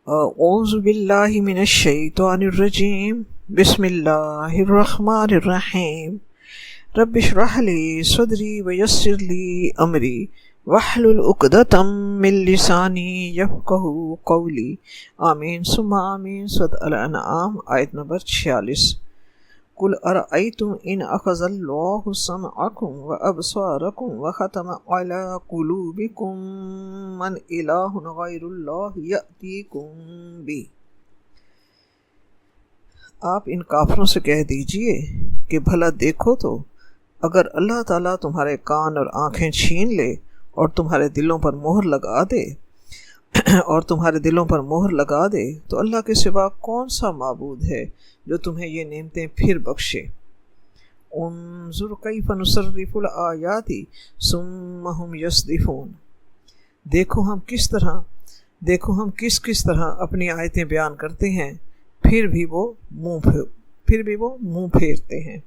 اعوذ باللہ من الشیطان الرجیم بسم اللہ الرحمن الرحیم رب اشرح لی صدری ویسر لی امری واحلل عقدۃ من لسانی یفقہوا قولی آمین ثم آمین۔ سورۃ الانعام آیت نمبر 46۔ قل ارأیتم ان اخذ اللہ سمعکم وابصارکم وختم علی قلوبکم من الہ غیر اللہ یأتیکم بہ۔ آپ ان کافروں سے کہہ دیجئے کہ بھلا دیکھو تو اگر اللہ تعالیٰ تمہارے کان اور آنکھیں چھین لے اور تمہارے دلوں پر مہر لگا دے تو اللہ کے سوا کون سا معبود ہے جو تمہیں یہ نعمتیں پھر بخشے۔ انظر کیف نصرف الآیات ثم هم یصدفون۔ دیکھو ہم کس طرح اپنی آیتیں بیان کرتے ہیں پھر بھی وہ منہ پھیرتے ہیں۔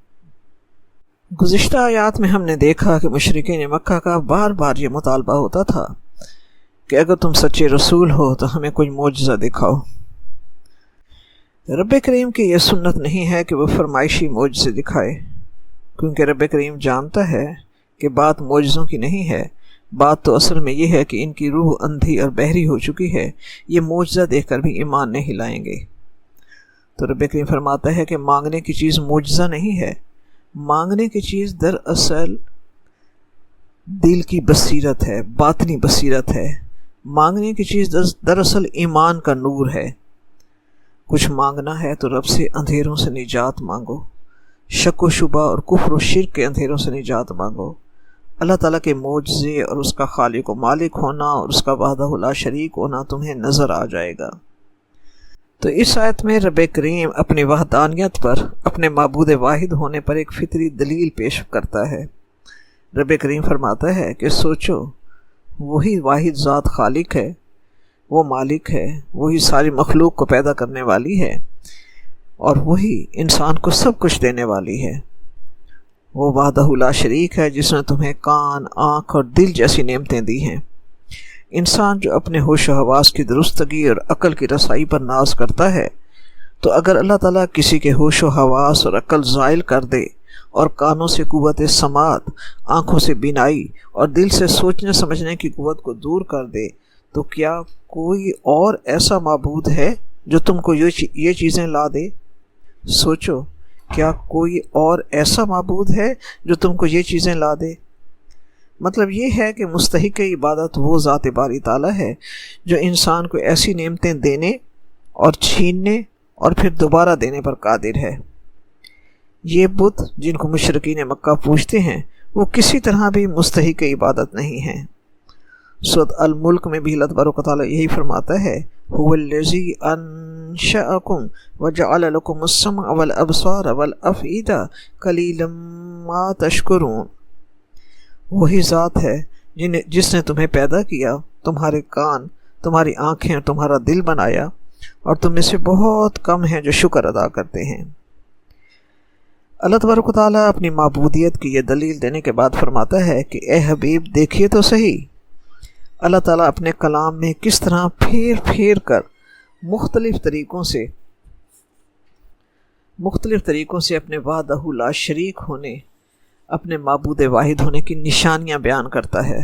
گزشتہ آیات میں ہم نے دیکھا کہ مشرکین مکہ کا بار بار یہ مطالبہ ہوتا تھا کہ اگر تم سچے رسول ہو تو ہمیں کوئی معجزہ دکھاؤ۔ رب کریم کی یہ سنت نہیں ہے کہ وہ فرمائشی معجزے دکھائے، کیونکہ رب کریم جانتا ہے کہ بات معجزوں کی نہیں ہے، بات تو اصل میں یہ ہے کہ ان کی روح اندھی اور بہری ہو چکی ہے، یہ معجزہ دیکھ کر بھی ایمان نہیں لائیں گے۔ تو رب کریم فرماتا ہے کہ مانگنے کی چیز معجزہ نہیں ہے، مانگنے کی چیز دراصل دل کی بصیرت ہے، باطنی بصیرت ہے۔ مانگنے کی چیز دراصل ایمان کا نور ہے۔ کچھ مانگنا ہے تو رب سے اندھیروں سے نجات مانگو، شک و شبہ اور کفر و شرک کے اندھیروں سے نجات مانگو۔ اللہ تعالیٰ کے معجزے اور اس کا خالق و مالک ہونا اور اس کا وحدہ لا شریک ہونا تمہیں نظر آ جائے گا۔ تو اس آیت میں رب کریم اپنی وحدانیت پر، اپنے معبود واحد ہونے پر ایک فطری دلیل پیش کرتا ہے۔ رب کریم فرماتا ہے کہ سوچو، وہی واحد ذات خالق ہے، وہ مالک ہے، وہی ساری مخلوق کو پیدا کرنے والی ہے اور وہی انسان کو سب کچھ دینے والی ہے۔ وہ وحدہ لا شریک ہے جس نے تمہیں کان، آنکھ اور دل جیسی نعمتیں دی ہیں۔ انسان جو اپنے ہوش و حواس کی درستگی اور عقل کی رسائی پر ناز کرتا ہے، تو اگر اللہ تعالیٰ کسی کے ہوش و حواس اور عقل زائل کر دے اور کانوں سے قوت سماعت، آنکھوں سے بینائی اور دل سے سوچنے سمجھنے کی قوت کو دور کر دے، تو کیا کوئی اور ایسا معبود ہے جو تم کو یہ چیزیں لا دے؟ سوچو، کیا کوئی اور ایسا معبود ہے جو تم کو یہ چیزیں لا دے؟ مطلب یہ ہے کہ مستحق عبادت وہ ذات باری تعالیٰ ہے جو انسان کو ایسی نعمتیں دینے اور چھیننے اور پھر دوبارہ دینے پر قادر ہے۔ یہ بت جن کو مشرکین مکہ پوجتے ہیں وہ کسی طرح بھی مستحق عبادت نہیں ہیں۔ سورۃ الملک میں بھی اللہ تبارک و تعالیٰ یہی فرماتا ہے، هو الذی انشأکم وجعل لکم السمع والابصار والافئدہ قلیلا ما تشکرون۔ وہی ذات ہے جس نے تمہیں پیدا کیا، تمہارے کان، تمہاری آنکھیں اور تمہارا دل بنایا، اور تم میں سے بہت کم ہیں جو شکر ادا کرتے ہیں۔ اللہ تبارک و تعالیٰ اپنی معبودیت کی یہ دلیل دینے کے بعد فرماتا ہے کہ اے حبیب دیکھیے تو صحیح، اللہ تعالیٰ اپنے کلام میں کس طرح پھیر کر مختلف طریقوں سے اپنے وحدہ لا شریک ہونے، اپنے معبود واحد ہونے کی نشانیاں بیان کرتا ہے۔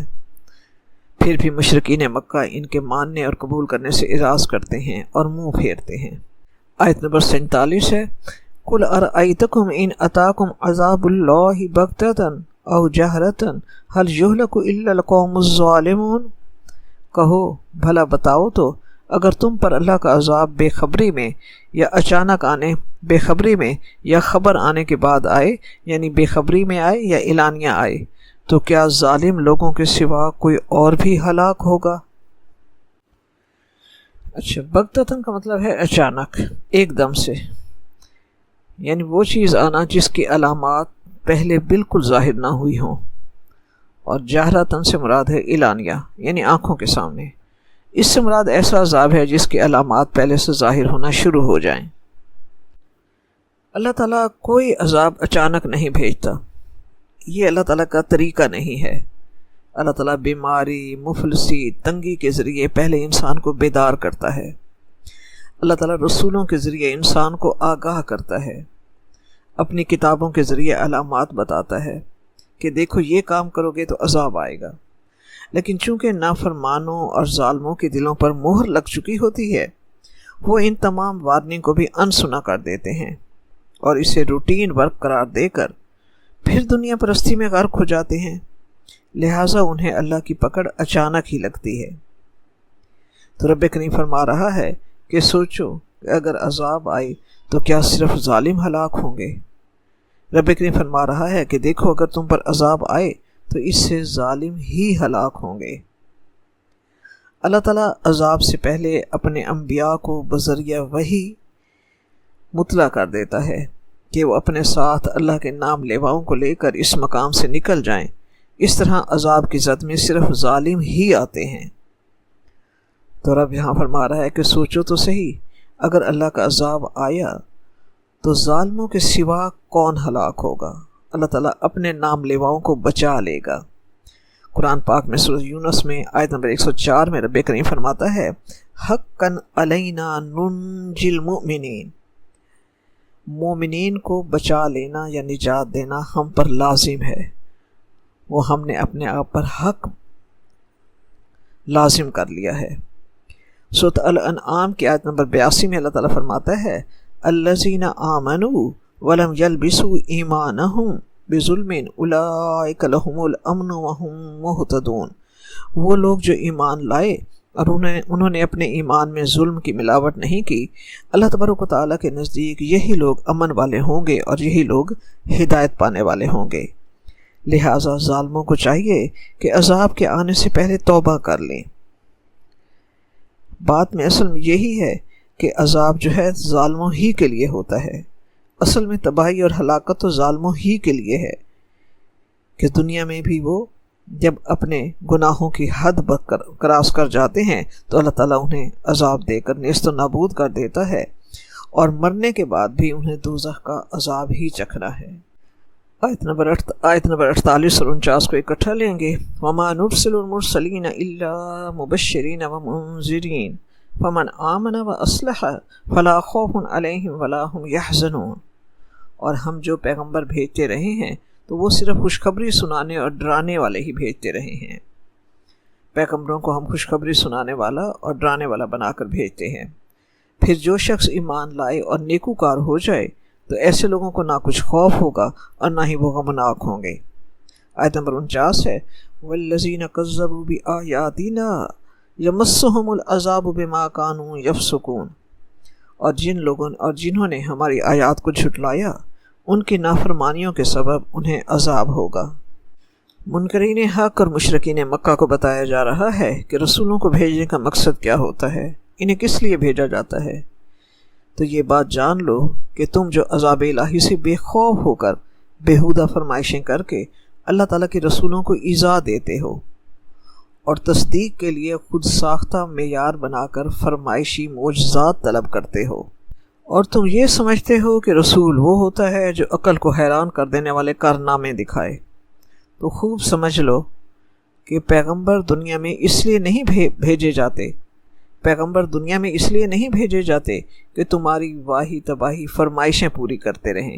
پھر بھی مشرکین مکہ ان کے ماننے اور قبول کرنے سے اعراض کرتے ہیں اور منہ پھیرتے ہیں۔ آیت نمبر 47 ہے، قُلْ أَرَأَيْتَكُمْ إِنْ أَتَاكُمْ عَذَابُ اللَّهِ بَغْتَةً أَوْ جَهْرَةً هَلْ يُهْلَكُ إِلَّا الْقَوْمُ الظَّالِمُونَ۔ کہو بھلا بتاؤ تو اگر تم پر اللہ کا عذاب بے خبری میں یا اچانک آنے، بے خبری میں یا خبر آنے کے بعد آئے، یعنی بے خبری میں آئے یا اعلانیہ آئے، تو کیا ظالم لوگوں کے سوا کوئی اور بھی ہلاک ہوگا؟ اچھا، بغتتاً کا مطلب ہے اچانک، ایک دم سے، یعنی وہ چیز آنا جس کی علامات پہلے بالکل ظاہر نہ ہوئی ہوں۔ اور جہرتاً سے مراد ہے اعلانیہ، یعنی آنکھوں کے سامنے۔ اس سے مراد ایسا عذاب ہے جس کی علامات پہلے سے ظاہر ہونا شروع ہو جائیں۔ اللہ تعالیٰ کوئی عذاب اچانک نہیں بھیجتا، یہ اللہ تعالیٰ کا طریقہ نہیں ہے۔ اللہ تعالیٰ بیماری، مفلسی، تنگی کے ذریعے پہلے انسان کو بیدار کرتا ہے، اللہ تعالیٰ رسولوں کے ذریعے انسان کو آگاہ کرتا ہے، اپنی کتابوں کے ذریعے علامات بتاتا ہے کہ دیکھو یہ کام کرو گے تو عذاب آئے گا، لیکن چونکہ نافرمانوں اور ظالموں کے دلوں پر مہر لگ چکی ہوتی ہے، وہ ان تمام وارننگ کو بھی انسنا کر دیتے ہیں اور اسے روٹین ورک قرار دے کر پھر دنیا پرستی میں غرق ہو جاتے ہیں، لہٰذا انہیں اللہ کی پکڑ اچانک ہی لگتی ہے۔ تو رب کریم فرما رہا ہے کہ سوچو کہ اگر عذاب آئے تو کیا صرف ظالم ہلاک ہوں گے؟ رب کریم فرما رہا ہے کہ دیکھو اگر تم پر عذاب آئے تو اس سے ظالم ہی ہلاک ہوں گے۔ اللہ تعالیٰ عذاب سے پہلے اپنے انبیاء کو بذریعہ وحی مطلع کر دیتا ہے کہ وہ اپنے ساتھ اللہ کے نام لیواؤں کو لے کر اس مقام سے نکل جائیں۔ اس طرح عذاب کی زد میں صرف ظالم ہی آتے ہیں۔ تو رب یہاں فرما رہا ہے کہ سوچو تو صحیح، اگر اللہ کا عذاب آیا تو ظالموں کے سوا کون ہلاک ہوگا؟ اللہ تعالیٰ اپنے نام لیواؤں کو بچا لے گا۔ قرآن پاک میں سورہ یونس میں آیت نمبر 104 میں رب کریم فرماتا ہے حقاً علینا ننجی المؤمنین، مومنین کو بچا لینا یا نجات دینا ہم پر لازم ہے، وہ ہم نے اپنے آپ پر حق لازم کر لیا ہے۔ سورۃ الانعام کی آیت نمبر 82 میں اللہ تعالیٰ فرماتا ہے الذین آمنوا ولم یلبسوا ایمانہم بظلم اولئک لہم الامن وہم مہتدون، وہ لوگ جو ایمان لائے اور انہوں نے اپنے ایمان میں ظلم کی ملاوٹ نہیں کی، اللہ تبارک و تعالیٰ کے نزدیک یہی لوگ امن والے ہوں گے اور یہی لوگ ہدایت پانے والے ہوں گے۔ لہٰذا ظالموں کو چاہیے کہ عذاب کے آنے سے پہلے توبہ کر لیں۔ بات میں اصل میں یہی ہے کہ عذاب جو ہے ظالموں ہی کے لیے ہوتا ہے، اصل میں تباہی اور ہلاکت تو ظالموں ہی کے لیے ہے کہ دنیا میں بھی وہ جب اپنے گناہوں کی حد کراس کر جاتے ہیں تو اللہ تعالیٰ انہیں عذاب دے کر نیست و نابود کر دیتا ہے، اور مرنے کے بعد بھی انہیں دوزخ کا عذاب ہی چکھنا ہے۔ آیت نمبر 48 اور 49 کو اکٹھا لیں گے۔ وَمَا نُرْسِلُ الْمُرْسَلِينَ إِلَّا مُبَشِّرِينَ وَمُنذِرِينَ فَمَنْ آمَنَ وَأَصْلَحَ فَلَا خَوْفٌ عَلَيْهِمْ وَلَا هُمْ يَحْزَنُونَ، اور ہم جو پیغمبر بھیجتے رہے ہیں تو وہ صرف خوشخبری سنانے اور ڈرانے والے ہی بھیجتے رہے ہیں۔ پیغمبروں کو ہم خوشخبری سنانے والا اور ڈرانے والا بنا کر بھیجتے ہیں، پھر جو شخص ایمان لائے اور نیکوکار ہو جائے تو ایسے لوگوں کو نہ کچھ خوف ہوگا اور نہ ہی وہ غمناک ہوں گے۔ آیت نمبر 49 ہے وَالَّذِينَ كَذَّبُوا بِآيَاتِنَا يَمَسُّهُمُ الْعَذَابُ بِمَا كَانُوا يَفْسُقُونَ، اور جن لوگوں اور جنہوں نے ہماری آیات کو جھٹلایا ان کی نافرمانیوں کے سبب انہیں عذاب ہوگا۔ منکرین حق اور مشرکین مکہ کو بتایا جا رہا ہے کہ رسولوں کو بھیجنے کا مقصد کیا ہوتا ہے، انہیں کس لیے بھیجا جاتا ہے۔ تو یہ بات جان لو کہ تم جو عذاب الہی سے بے خوف ہو کر بیہودہ فرمائشیں کر کے اللہ تعالیٰ کے رسولوں کو ایذا دیتے ہو اور تصدیق کے لیے خود ساختہ معیار بنا کر فرمائشی معجزات طلب کرتے ہو، اور تم یہ سمجھتے ہو کہ رسول وہ ہوتا ہے جو عقل کو حیران کر دینے والے کارنامے دکھائے، تو خوب سمجھ لو کہ پیغمبر دنیا میں اس لیے نہیں بھیجے جاتے، پیغمبر دنیا میں اس لیے نہیں بھیجے جاتے کہ تمہاری واہی تباہی فرمائشیں پوری کرتے رہیں۔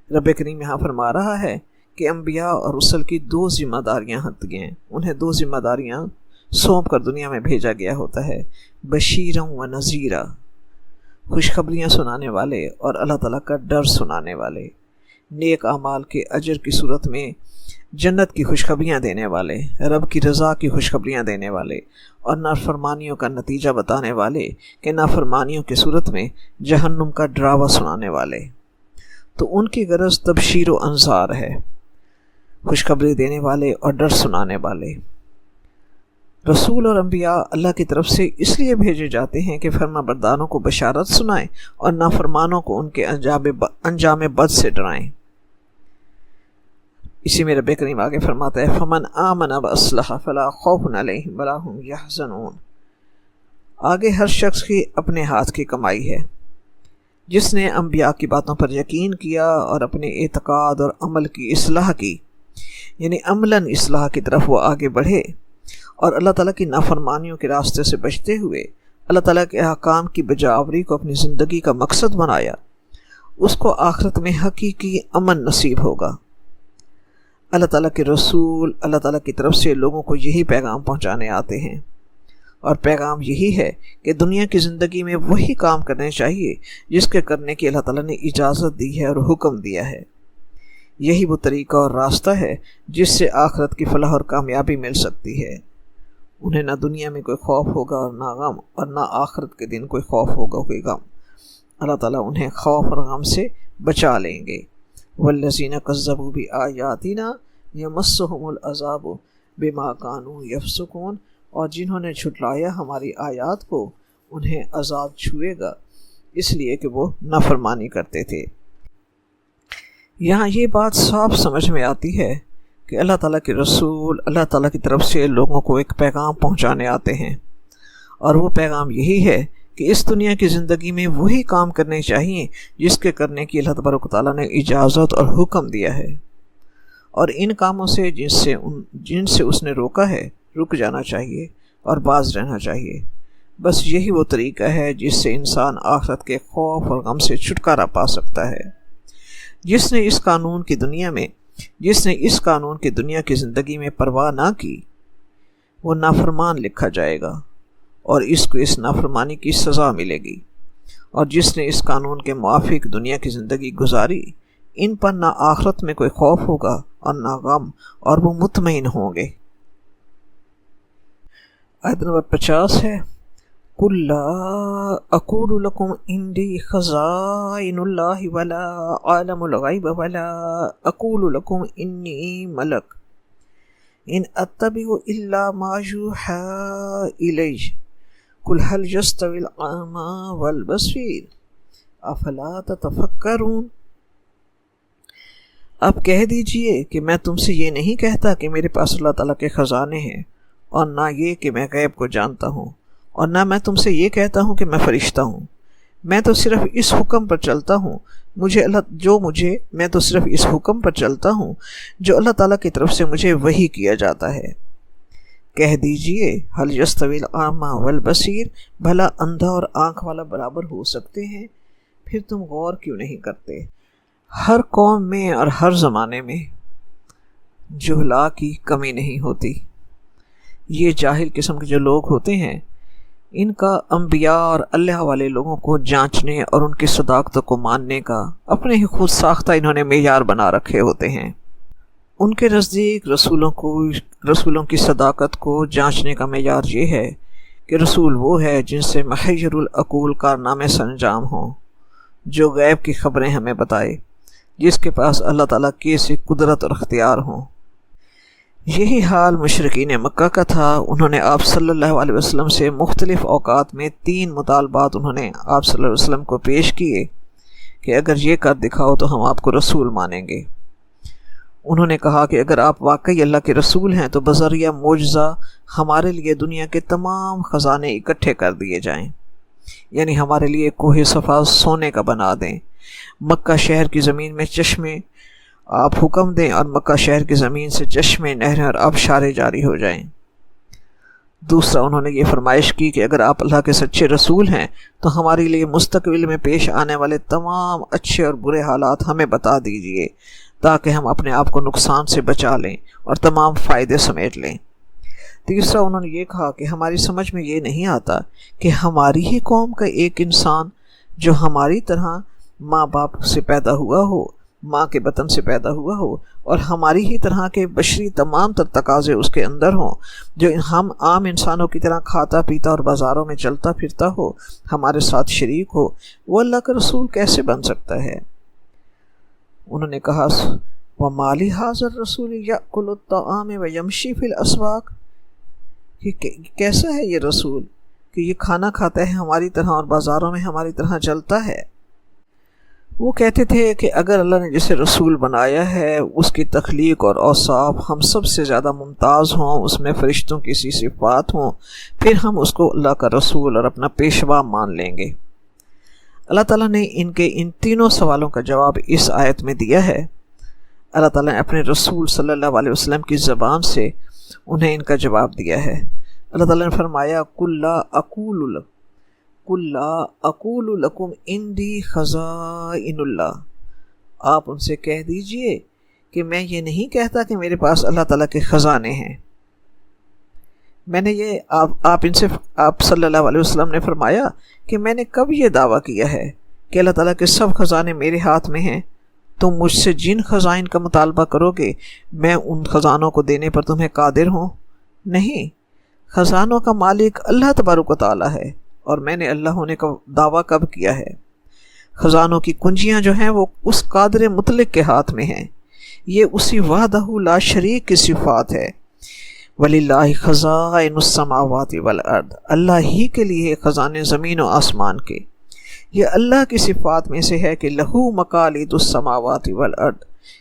رب کریم یہاں فرما رہا ہے کہ انبیاء اور رسل کی 2 ذمہ داریاں ہوتی ہیں، انہیں 2 ذمہ داریاں سونپ کر دنیا میں بھیجا گیا ہوتا ہے، بشیرا و نذیرا، خوشخبریاں سنانے والے اور اللہ تعالیٰ کا ڈر سنانے والے، نیک اعمال کے اجر کی صورت میں جنت کی خوشخبریاں دینے والے، رب کی رضا کی خوشخبریاں دینے والے، اور نافرمانیوں کا نتیجہ بتانے والے کہ نافرمانیوں کی صورت میں جہنم کا ڈراوا سنانے والے۔ تو ان کی غرض تبشیر و انذار ہے، خوشخبری دینے والے اور ڈر سنانے والے۔ رسول اور انبیاء اللہ کی طرف سے اس لیے بھیجے جاتے ہیں کہ فرما برداروں کو بشارت سنائیں اور نافرمانوں کو ان کے انجام بد سے ڈرائیں۔ اسی میں رب کریم آگے فرماتا ہے فمن آمن واصلح فلا خوف علیہم ولا هم یحزنون، آگے ہر شخص کی اپنے ہاتھ کی کمائی ہے۔ جس نے انبیاء کی باتوں پر یقین کیا اور اپنے اعتقاد اور عمل کی اصلاح کی، یعنی عملاً اصلاح کی طرف وہ آگے بڑھے اور اللہ تعالیٰ کی نافرمانیوں کے راستے سے بچتے ہوئے اللہ تعالیٰ کے احکام کی بجاوری کو اپنی زندگی کا مقصد بنایا، اس کو آخرت میں حقیقی امن نصیب ہوگا۔ اللہ تعالیٰ کے رسول اللہ تعالیٰ کی طرف سے لوگوں کو یہی پیغام پہنچانے آتے ہیں، اور پیغام یہی ہے کہ دنیا کی زندگی میں وہی کام کرنے چاہیے جس کے کرنے کی اللہ تعالیٰ نے اجازت دی ہے اور حکم دیا ہے۔ یہی وہ طریقہ اور راستہ ہے جس سے آخرت کی فلاح اور کامیابی مل سکتی ہے۔ انہیں نہ دنیا میں کوئی خوف ہوگا اور نہ غم، اور نہ آخرت کے دن کوئی خوف ہوگا کوئی غم۔ اللہ تعالیٰ انہیں خوف اور غم سے بچا لیں گے۔ والذین کذبوا بآیاتنا یمسہم العذاب بما کانوا یفسقون، اور جنہوں نے جھٹلایا ہماری آیات کو انہیں عذاب چھوئے گا اس لیے کہ وہ نافرمانی کرتے تھے۔ یہاں یہ بات صاف سمجھ میں آتی ہے کہ اللہ تعالیٰ کے رسول اللہ تعالیٰ کی طرف سے لوگوں کو ایک پیغام پہنچانے آتے ہیں، اور وہ پیغام یہی ہے کہ اس دنیا کی زندگی میں وہی کام کرنے چاہیے جس کے کرنے کی اللہ تبارک و تعالیٰ نے اجازت اور حکم دیا ہے، اور ان کاموں سے جن سے اس نے روکا ہے رک جانا چاہیے اور باز رہنا چاہیے۔ بس یہی وہ طریقہ ہے جس سے انسان آخرت کے خوف اور غم سے چھٹکارا پا سکتا ہے۔ جس نے اس قانون کی دنیا کی زندگی میں پرواہ نہ کی وہ نافرمان لکھا جائے گا اور اس کو اس نافرمانی کی سزا ملے گی، اور جس نے اس قانون کے موافق دنیا کی زندگی گزاری ان پر نہ آخرت میں کوئی خوف ہوگا اور نہ غم، اور وہ مطمئن ہوں گے۔ آیت نمبر 50 ہے، قُلْ لَا أَقُولُ لَكُمْ عِنْدِي خَزَائِنُ اللَّهِ وَلَا أَعْلَمُ الْغَيْبَ وَلَا أَقُولُ لَكُمْ إِنِّي مَلَكٌ إِنْ أَتَّبِعُ إِلَّا مَا يُوحَىٰ إِلَيَّ قُلْ هَلْ يَسْتَوِي الْأَعْمَىٰ وَالْبَصِيرُ أَفَلَا تَتَفَكَّرُونَ۔ اب کہہ دیجئے کہ میں تم سے یہ نہیں کہتا کہ میرے پاس اللہ تعالیٰ کے خزانے ہیں، اور نہ یہ کہ میں غیب کو جانتا ہوں، اور نہ میں تم سے یہ کہتا ہوں کہ میں فرشتہ ہوں۔ میں تو صرف اس حکم پر چلتا ہوں میں تو صرف اس حکم پر چلتا ہوں جو اللہ تعالیٰ کی طرف سے مجھے وحی کیا جاتا ہے۔ کہہ دیجئے هل يستوي الأعمى والبصير، بھلا اندھا اور آنکھ والا برابر ہو سکتے ہیں؟ پھر تم غور کیوں نہیں کرتے؟ ہر قوم میں اور ہر زمانے میں جہلا کی کمی نہیں ہوتی۔ یہ جاہل قسم کے جو لوگ ہوتے ہیں ان کا انبیاء اور اللہ والے لوگوں کو جانچنے اور ان کی صداقتوں کو ماننے کا اپنے ہی خود ساختہ انہوں نے معیار بنا رکھے ہوتے ہیں۔ ان کے نزدیک رسولوں کی صداقت کو جانچنے کا معیار یہ ہے کہ رسول وہ ہے جن سے محیر العقول کارنامے سرانجام ہوں، جو غیب کی خبریں ہمیں بتائے، جس کے پاس اللہ تعالیٰ کی سی قدرت اور اختیار ہوں۔ یہی حال مشرکین مکہ کا تھا۔ انہوں نے آپ صلی اللہ علیہ وسلم سے مختلف اوقات میں 3 مطالبات انہوں نے آپ صلی اللہ علیہ وسلم کو پیش کیے کہ اگر یہ کر دکھاؤ تو ہم آپ کو رسول مانیں گے۔ انہوں نے کہا کہ اگر آپ واقعی اللہ کے رسول ہیں تو بذریعہ معجزہ ہمارے لیے دنیا کے تمام خزانے اکٹھے کر دیے جائیں، یعنی ہمارے لیے کوہ صفا سونے کا بنا دیں، مکہ شہر کی زمین میں چشمے آپ حکم دیں اور مکہ شہر کی زمین سے چشمے، نہریں اور آبشاریں جاری ہو جائیں۔ دوسرا انہوں نے یہ فرمائش کی کہ اگر آپ اللہ کے سچے رسول ہیں تو ہمارے لیے مستقبل میں پیش آنے والے تمام اچھے اور برے حالات ہمیں بتا دیجئے تاکہ ہم اپنے آپ کو نقصان سے بچا لیں اور تمام فائدے سمیٹ لیں۔ تیسرا انہوں نے یہ کہا کہ ہماری سمجھ میں یہ نہیں آتا کہ ہماری ہی قوم کا ایک انسان جو ہماری طرح ماں باپ سے پیدا ہوا ہو، ماں کے بطن سے پیدا ہوا ہو، اور ہماری ہی طرح کے بشری تمام تر تقاضے اس کے اندر ہوں، جو ہم عام انسانوں کی طرح کھاتا پیتا اور بازاروں میں چلتا پھرتا ہو، ہمارے ساتھ شریک ہو، وہ اللہ کا رسول کیسے بن سکتا ہے؟ انہوں نے کہا وَمَا لِهَٰذَا الرَّسُولِ يَأْكُلُ الطَّعَامَ وَيَمْشِي فِي الْأَسْوَاقِ، کہ کیسا ہے یہ رسول کہ یہ کھانا کھاتا ہے ہماری طرح اور بازاروں میں ہماری طرح چلتا ہے۔ وہ کہتے تھے کہ اگر اللہ نے جسے رسول بنایا ہے اس کی تخلیق اور اوصاف ہم سب سے زیادہ ممتاز ہوں، اس میں فرشتوں کی سی صفات ہوں، پھر ہم اس کو اللہ کا رسول اور اپنا پیشوا مان لیں گے۔ اللہ تعالیٰ نے ان تینوں سوالوں کا جواب اس آیت میں دیا ہے۔ اللہ تعالیٰ نے اپنے رسول صلی اللہ علیہ وسلم کی زبان سے انہیں ان کا جواب دیا ہے۔ اللہ تعالیٰ نے فرمایا قُلْ لَا أَقُولُ قُل لَا أَقُولُ لَكُمْ عِندِي خَزَائِنُ اللَّهِ، آپ ان سے کہہ دیجئے کہ میں یہ نہیں کہتا کہ میرے پاس اللہ تعالیٰ کے خزانے ہیں۔ میں نے یہ آپ صلی اللہ علیہ وسلم نے فرمایا کہ میں نے کب یہ دعویٰ کیا ہے کہ اللہ تعالیٰ کے سب خزانے میرے ہاتھ میں ہیں؟ تم مجھ سے جن خزائن کا مطالبہ کرو گے میں ان خزانوں کو دینے پر تمہیں قادر ہوں؟ نہیں، خزانوں کا مالک اللہ تبارک و تعالیٰ ہے، اور میں نے اللہ ہونے کا دعویٰ کب کیا ہے؟ خزانوں کی کنجیاں جو ہیں وہ اس قادر مطلق کے ہاتھ میں ہیں، یہ اسی وحدہ لا شریک کی صفات ہے۔ وَلِلَّهِ خَزَائِنُ السَّمَاوَاتِ وَالْأَرْضِ، اللہ ہی کے لیے خزانے زمین و آسمان کے۔ یہ اللہ کی صفات میں سے ہے کہ لہو مقالید السماوات والارض،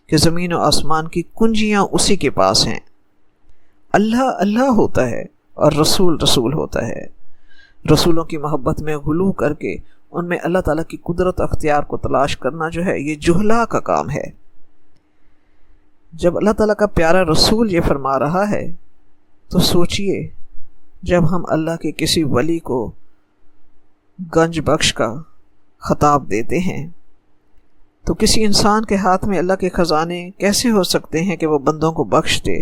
کہ زمین و آسمان کی کنجیاں اسی کے پاس ہیں۔ اللہ اللہ ہوتا ہے اور رسول رسول ہوتا ہے۔ رسولوں کی محبت میں غلو کر کے ان میں اللہ تعالیٰ کی قدرت اختیار کو تلاش کرنا جو ہے یہ جہلا کا کام ہے۔ جب اللہ تعالیٰ کا پیارا رسول یہ فرما رہا ہے تو سوچئے، جب ہم اللہ کے کسی ولی کو گنج بخش کا خطاب دیتے ہیں تو کسی انسان کے ہاتھ میں اللہ کے خزانے کیسے ہو سکتے ہیں کہ وہ بندوں کو بخش دے؟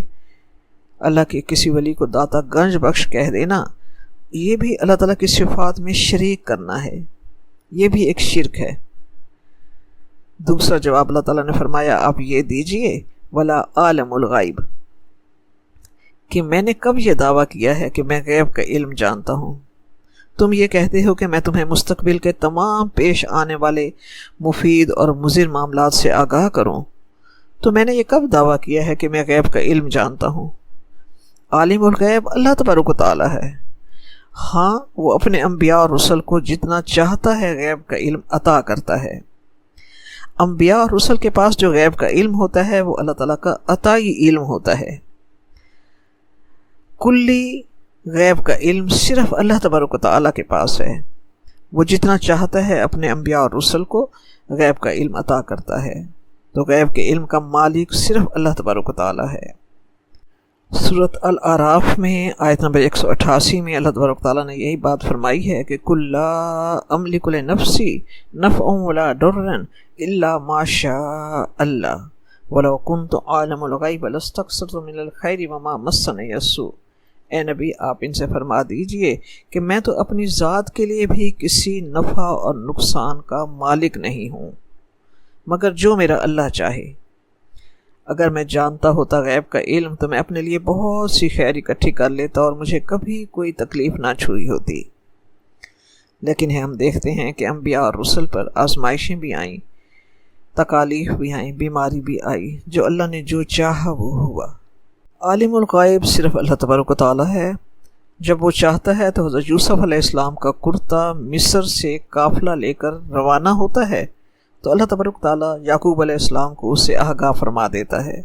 اللہ کے کسی ولی کو داتا گنج بخش کہہ دینا، یہ بھی اللہ تعالیٰ کی صفات میں شریک کرنا ہے، یہ بھی ایک شرک ہے۔ دوسرا جواب اللہ تعالیٰ نے فرمایا آپ یہ دیجئے ولا عالم الغیب، کہ میں نے کب یہ دعویٰ کیا ہے کہ میں غیب کا علم جانتا ہوں؟ تم یہ کہتے ہو کہ میں تمہیں مستقبل کے تمام پیش آنے والے مفید اور مضر معاملات سے آگاہ کروں، تو میں نے یہ کب دعویٰ کیا ہے کہ میں غیب کا علم جانتا ہوں؟ عالم الغیب اللہ تبارک و تعالیٰ ہے۔ ہاں، وہ اپنے انبیاء اور رسل کو جتنا چاہتا ہے غیب کا علم عطا کرتا ہے۔ انبیاء اور رسل کے پاس جو غیب کا علم ہوتا ہے وہ اللہ تعالیٰ کا عطائی علم ہوتا ہے۔ کلی غیب کا علم صرف اللہ تبارک و تعالیٰ کے پاس ہے، وہ جتنا چاہتا ہے اپنے انبیاء اور رسل کو غیب کا علم عطا کرتا ہے، تو غیب کے علم کا مالک صرف اللہ تبارک و تعالیٰ ہے۔ سورۃ الاعراف میں آیت نمبر 188 میں اللہ تبارک و تعالیٰ نے یہی بات فرمائی ہے کہ قُل لَا أَمْلِكُ لِنَفْسِي نَفْعًا وَلَا ضَرًّا إِلَّا مَا شَاءَ اللَّهُ وَلَوْ كُنْتُ أَعْلَمُ الْغَيْبَ لَاسْتَكْثَرْتُ مِنَ الْخَيْرِ وَمَا مَسَّنِيَ السُّوءُ۔ اے نبی آپ ان سے فرما دیجئے کہ میں تو اپنی ذات کے لیے بھی کسی نفع اور نقصان کا مالک نہیں ہوں مگر جو میرا اللہ چاہے۔ اگر میں جانتا ہوتا غیب کا علم تو میں اپنے لیے بہت سی خیر اکٹھی کر لیتا اور مجھے کبھی کوئی تکلیف نہ چھوئی ہوتی، لیکن ہم دیکھتے ہیں کہ انبیاء اور رسل پر آزمائشیں بھی آئیں، تکالیف بھی آئیں، بیماری بھی آئی، جو اللہ نے جو چاہا وہ ہوا۔ عالم الغیب صرف اللہ تبارک و تعالیٰ ہے۔ جب وہ چاہتا ہے تو حضرت یوسف علیہ السلام کا کرتا مصر سے قافلہ لے کر روانہ ہوتا ہے تو اللہ تبارک و تعالیٰ یعقوب علیہ السلام کو اس سے آگاہ فرما دیتا ہے،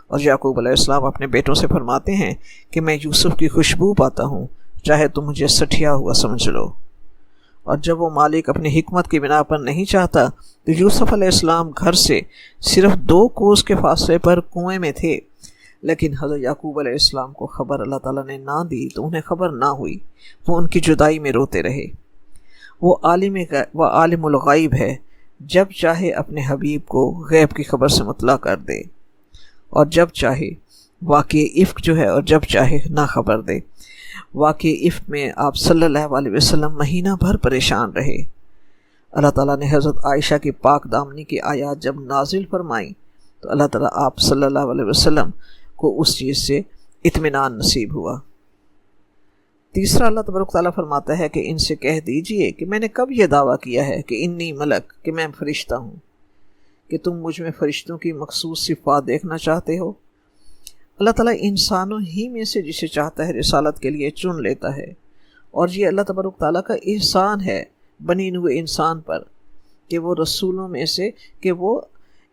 اور یعقوب علیہ السلام اپنے بیٹوں سے فرماتے ہیں کہ میں یوسف کی خوشبو پاتا ہوں، چاہے تم مجھے سٹھیا ہوا سمجھ لو۔ اور جب وہ مالک اپنی حکمت کی بنا پر نہیں چاہتا تو یوسف علیہ السلام گھر سے صرف 2 کوس کے فاصلے پر کنویں میں تھے، لیکن حضرت یعقوب علیہ السلام کو خبر اللہ تعالیٰ نے نہ دی تو انہیں خبر نہ ہوئی، وہ ان کی جدائی میں روتے رہے۔ وہ عالم الغیب ہے، جب چاہے اپنے حبیب کو غیب کی خبر سے مطلع کر دے، اور جب چاہے واقع افق جو ہے اور جب چاہے نہ خبر دے۔ واقع افق میں آپ صلی اللہ علیہ وسلم مہینہ بھر پریشان رہے۔ اللہ تعالیٰ نے حضرت عائشہ کی پاک دامنی کی آیات جب نازل فرمائیں تو اللہ تعالیٰ آپ صلی اللہ علیہ وسلم کو اس چیز سے اطمینان نصیب ہوا۔ تیسرا اللہ تبارک تعالیٰ فرماتا ہے کہ ان سے کہہ دیجئے کہ میں نے کب یہ دعویٰ کیا ہے کہ انی ملک، کہ میں فرشتہ ہوں، کہ تم مجھ میں فرشتوں کی مخصوص صفات دیکھنا چاہتے ہو۔ اللہ تعالیٰ انسانوں ہی میں سے جسے چاہتا ہے رسالت کے لیے چن لیتا ہے، اور یہ اللہ تبارک تعالیٰ کا احسان ہے بنی نوع انسان پر کہ وہ رسولوں میں سے، کہ وہ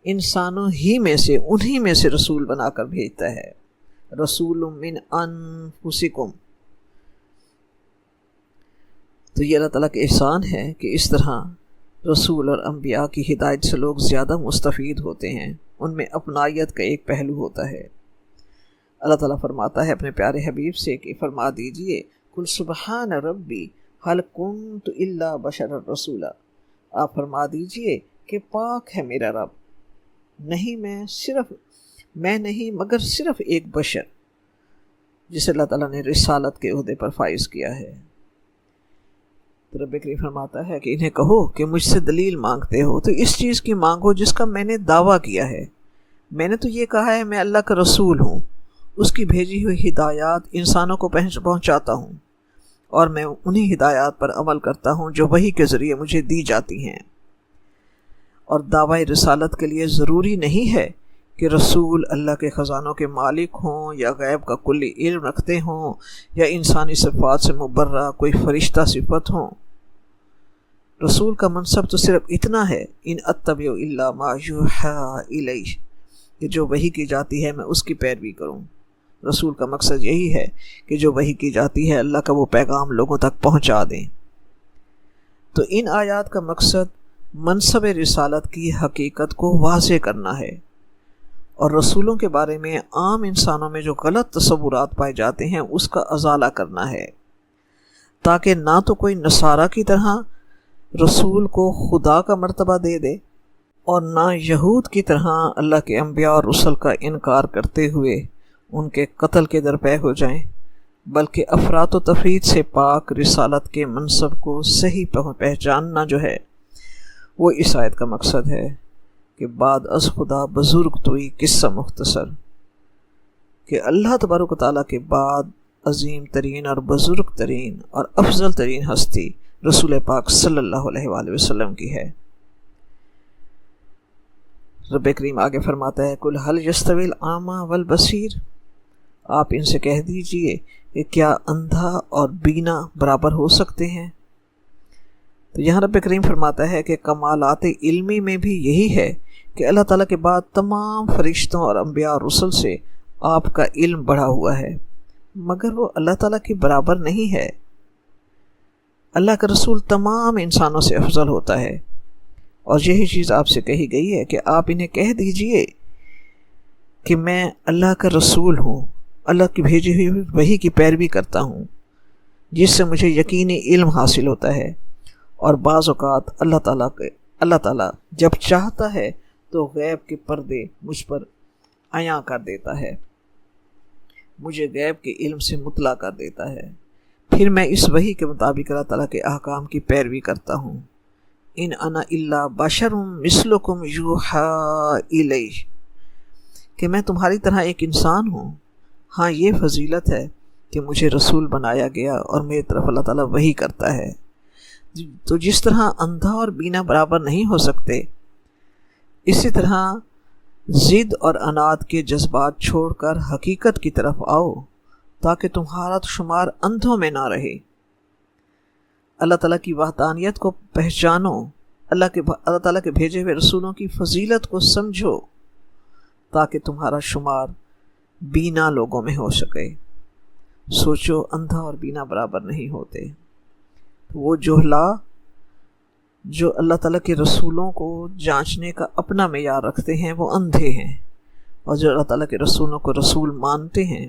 انسانوں ہی میں سے انہی میں سے رسول بنا کر بھیجتا ہے۔ رسول من انفسکم، تو یہ اللہ تعالیٰ کا احسان ہے کہ اس طرح رسول اور انبیاء کی ہدایت سے لوگ زیادہ مستفید ہوتے ہیں، ان میں اپنائیت کا ایک پہلو ہوتا ہے۔ اللہ تعالیٰ فرماتا ہے اپنے پیارے حبیب سے کہ فرما دیجئے قل سبحان ربی حل کنت الا بشر رسولا، آپ فرما دیجئے کہ پاک ہے میرا رب، میں نہیں مگر صرف ایک بشر جسے اللہ تعالیٰ نے رسالت کے عہدے پر فائز کیا ہے۔ تو رب کریم فرماتا ہے کہ انہیں کہو کہ مجھ سے دلیل مانگتے ہو تو اس چیز کی مانگو جس کا میں نے دعویٰ کیا ہے۔ میں نے تو یہ کہا ہے میں اللہ کا رسول ہوں، اس کی بھیجی ہوئی ہدایات انسانوں کو پہنچاتا ہوں، اور میں انہی ہدایات پر عمل کرتا ہوں جو وحی کے ذریعے مجھے دی جاتی ہیں۔ اور دعوی رسالت کے لیے ضروری نہیں ہے کہ رسول اللہ کے خزانوں کے مالک ہوں یا غیب کا کلی علم رکھتے ہوں یا انسانی صفات سے مبرہ کوئی فرشتہ صفت ہوں۔ رسول کا منصب تو صرف اتنا ہے، ان اتبع الا ما یوحی الی، کہ جو وحی کی جاتی ہے میں اس کی پیروی کروں۔ رسول کا مقصد یہی ہے کہ جو وحی کی جاتی ہے اللہ کا وہ پیغام لوگوں تک پہنچا دیں۔ تو ان آیات کا مقصد منصب رسالت کی حقیقت کو واضح کرنا ہے، اور رسولوں کے بارے میں عام انسانوں میں جو غلط تصورات پائے جاتے ہیں اس کا ازالہ کرنا ہے، تاکہ نہ تو کوئی نصارہ کی طرح رسول کو خدا کا مرتبہ دے دے، اور نہ یہود کی طرح اللہ کے انبیاء اور رسل کا انکار کرتے ہوئے ان کے قتل کے درپے ہو جائیں، بلکہ افراط و تفرید سے پاک رسالت کے منصب کو صحیح پہچاننا جو ہے وہ اس آیت کا مقصد ہے کہ بعد از خدا بزرگ توئی قصہ مختصر، کہ اللہ تبارک و تعالیٰ کے بعد عظیم ترین اور بزرگ ترین اور افضل ترین ہستی رسول پاک صلی اللہ علیہ وآلہ وسلم کی ہے۔ رب کریم آگے فرماتا ہے قل هل يستوي الأعمى والبصير، آپ ان سے کہہ دیجئے کہ کیا اندھا اور بینا برابر ہو سکتے ہیں؟ تو یہاں رب کریم فرماتا ہے کہ کمالات علمی میں بھی یہی ہے کہ اللہ تعالیٰ کے بعد تمام فرشتوں اور انبیاء اور رسل سے آپ کا علم بڑھا ہوا ہے، مگر وہ اللہ تعالیٰ کے برابر نہیں ہے۔ اللہ کا رسول تمام انسانوں سے افضل ہوتا ہے، اور یہی چیز آپ سے کہی گئی ہے کہ آپ انہیں کہہ دیجئے کہ میں اللہ کا رسول ہوں، اللہ کی بھیجی ہوئی وحی کی پیروی کرتا ہوں، جس سے مجھے یقینی علم حاصل ہوتا ہے، اور بعض اوقات اللہ تعالیٰ جب چاہتا ہے تو غیب کے پردے مجھ پر عیاں کر دیتا ہے، مجھے غیب کے علم سے مطلع کر دیتا ہے، پھر میں اس وحی کے مطابق اللہ تعالیٰ کے احکام کی پیروی کرتا ہوں۔ ان انا الا بشر مثلکم یوحی الی، کہ میں تمہاری طرح ایک انسان ہوں۔ ہاں یہ فضیلت ہے کہ مجھے رسول بنایا گیا اور میری طرف اللہ تعالیٰ وحی کرتا ہے۔ تو جس طرح اندھا اور بینا برابر نہیں ہو سکتے، اسی طرح ضد اور عناد کے جذبات چھوڑ کر حقیقت کی طرف آؤ، تاکہ تمہارا شمار اندھوں میں نہ رہے۔ اللہ تعالیٰ کی وحدانیت کو پہچانو، اللہ تعالیٰ کے بھیجے ہوئے رسولوں کی فضیلت کو سمجھو، تاکہ تمہارا شمار بینا لوگوں میں ہو سکے۔ سوچو اندھا اور بینا برابر نہیں ہوتے۔ وہ جہلا جو اللہ تعالیٰ کے رسولوں کو جانچنے کا اپنا معیار رکھتے ہیں وہ اندھے ہیں، اور جو اللہ تعالیٰ کے رسولوں کو رسول مانتے ہیں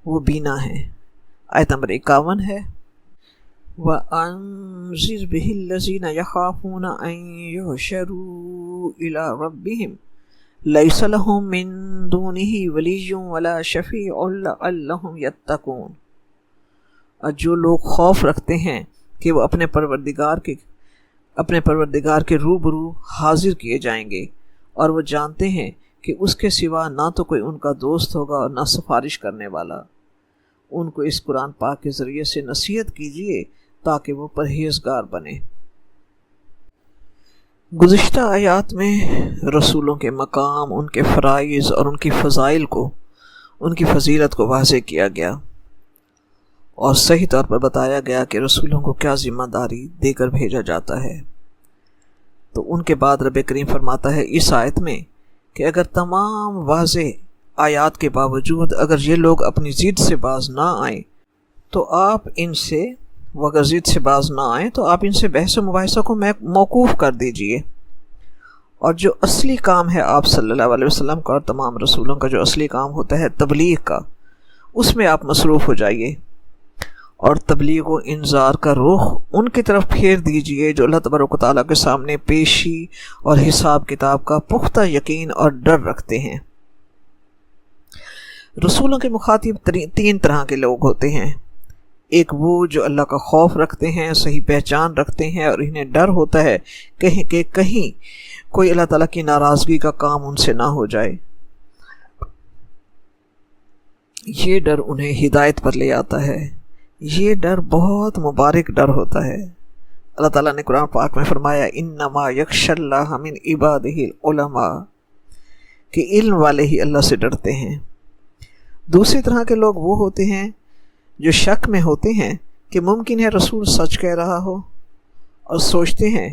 وہ بینا ہیں۔ آیت نمبر 51 ہے وَأَنذِرْ بِهِ الَّذِينَ يَخَافُونَ أَن يُحْشَرُوا إِلَىٰ رَبِّهِمْ لَيْسَ لَهُم مِّن دُونِهِ وَلِيٌّ وَلَا شَفِيعٌ لَعَلَّهُمْ يَتَّقُونَ، اور جو لوگ خوف رکھتے ہیں کہ وہ اپنے پروردگار کے روبرو حاضر کیے جائیں گے، اور وہ جانتے ہیں کہ اس کے سوا نہ تو کوئی ان کا دوست ہوگا اور نہ سفارش کرنے والا، ان کو اس قرآن پاک کے ذریعے سے نصیحت کیجیے تاکہ وہ پرہیزگار بنے۔ گزشتہ آیات میں رسولوں کے مقام، ان کے فرائض اور ان کی فضائل کو، ان کی فضیلت کو واضح کیا گیا، اور صحیح طور پر بتایا گیا کہ رسولوں کو کیا ذمہ داری دے کر بھیجا جاتا ہے۔ تو ان کے بعد رب کریم فرماتا ہے اس آیت میں کہ اگر تمام واضح آیات کے باوجود اگر یہ لوگ اپنی ضد سے باز نہ آئیں تو آپ ان سے بحث و مباحثہ کو موقوف کر دیجئے، اور جو اصلی کام ہے آپ صلی اللہ علیہ وسلم کا اور تمام رسولوں کا جو اصلی کام ہوتا ہے تبلیغ کا، اس میں آپ مصروف ہو جائیے، اور تبلیغ و انذار کا رخ ان کی طرف پھیر دیجئے جو اللہ تبارک و تعالیٰ کے سامنے پیشی اور حساب کتاب کا پختہ یقین اور ڈر رکھتے ہیں۔ رسولوں کے مخاطب تین طرح کے لوگ ہوتے ہیں۔ ایک وہ جو اللہ کا خوف رکھتے ہیں، صحیح پہچان رکھتے ہیں اور انہیں ڈر ہوتا ہے کہ کہیں کوئی اللہ تعالیٰ کی ناراضگی کا کام ان سے نہ ہو جائے۔ یہ ڈر انہیں ہدایت پر لے آتا ہے۔ یہ ڈر بہت مبارک ڈر ہوتا ہے۔ اللہ تعالیٰ نے قرآن پاک میں فرمایا انما یخشی اللہ من عبادہ العلماء، کہ علم والے ہی اللہ سے ڈرتے ہیں۔ دوسری طرح کے لوگ وہ ہوتے ہیں جو شک میں ہوتے ہیں کہ ممکن ہے رسول سچ کہہ رہا ہو، اور سوچتے ہیں